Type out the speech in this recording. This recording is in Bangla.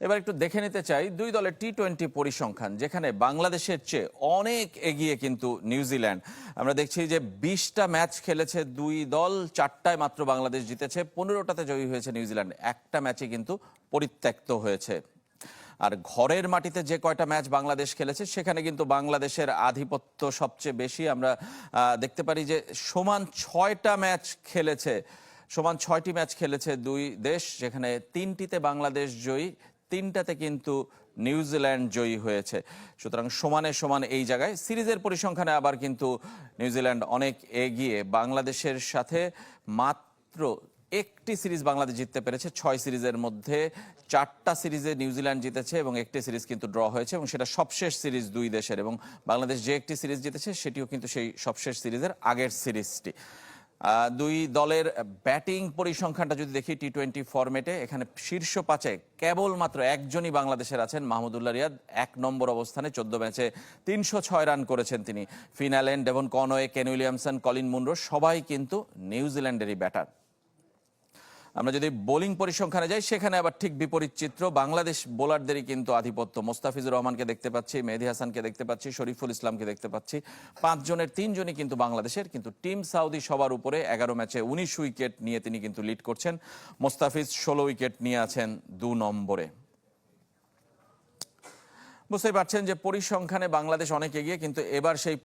এবার একটু দেখে নিতে চাই দুই দলের টি-20 পরিসংখ্যান, যেখানে বাংলাদেশের চেয়ে অনেক এগিয়ে কিন্তু নিউজিল্যান্ড। আমরা দেখছি যে 20টা ম্যাচ খেলেছে দুই দল, 4টায় মাত্র বাংলাদেশ জিতেছে, 15টাতে জয়ী হয়েছে নিউজিল্যান্ড, একটা ম্যাচে কিন্তু পরিত্যক্ত হয়েছে। আর ঘরের মাটিতে যে কয়টা ম্যাচ বাংলাদেশ খেলেছে সেখানে কিন্তু বাংলাদেশের আধিপত্য সবচেয়ে বেশি। আমরা দেখতে পারি যে সমান 6টি ম্যাচ খেলেছে দুই দেশ, যেখানে 3টিতে বাংলাদেশ জয়ী, 3টাতে কিন্তু নিউজিল্যান্ড জয়ী হয়েছে। সুতরাং সমানে সমান এই জায়গায়। সিরিজের পরিসংখ্যানে আবার কিন্তু নিউজিল্যান্ড অনেক এগিয়ে, বাংলাদেশের সাথে মাত্র একটি সিরিজ বাংলাদেশ জিততে পেরেছে। 6 সিরিজের মধ্যে 4টা সিরিজে নিউজিল্যান্ড জিতেছে এবং একটি সিরিজ কিন্তু ড্র হয়েছে, এবং সেটা সবশেষ সিরিজ দুই দেশের। এবং বাংলাদেশ যে একটি সিরিজ জিতেছে সেটিও কিন্তু সেই সবশেষ সিরিজের আগের সিরিজটি। দুই দলের ব্যাটিং পরিসংখ্যানটা যদি দেখি টি-20 ফরম্যাটে, এখানে শীর্ষ 5-এ কেবলমাত্র একজনই বাংলাদেশের আছেন, মাহমুদুল্লাহ রিয়াদ। 1 নম্বর অবস্থানে 14 ম্যাচে 306 রান করেছেন তিনি। Finn Allen, Devon Conway, Kane Williamson, Colin Munro সবাই কিন্তু নিউজিল্যান্ডেরই ব্যাটার। আমরা যদি বোলিং পরিসংখ্যানে যাই, সেখানে আবার ঠিক বিপরীত চিত্র। বাংলাদেশ বোলারদেরই কিন্তু আধিপত্য। মোস্তাফিজুর রহমানকে দেখতে পাচ্ছি, মেহেদী হাসানকে দেখতে পাচ্ছি, শরীফুল ইসলামকে দেখতে পাচ্ছি। 5 জনের 3 জনই কিন্তু বাংলাদেশের। কিন্তু টিম সাউদি সবার উপরে, 11 ম্যাচে 19 উইকেট নিয়ে তিনি কিন্তু লিড করছেন। মোস্তাফিজ 16 উইকেট নিয়ে আছেন 2 নম্বরে। বুঝতেই পারছেন যে পরিসংখ্যানে বাংলাদেশ অনেক এগিয়ে, কিন্তু এবার সেই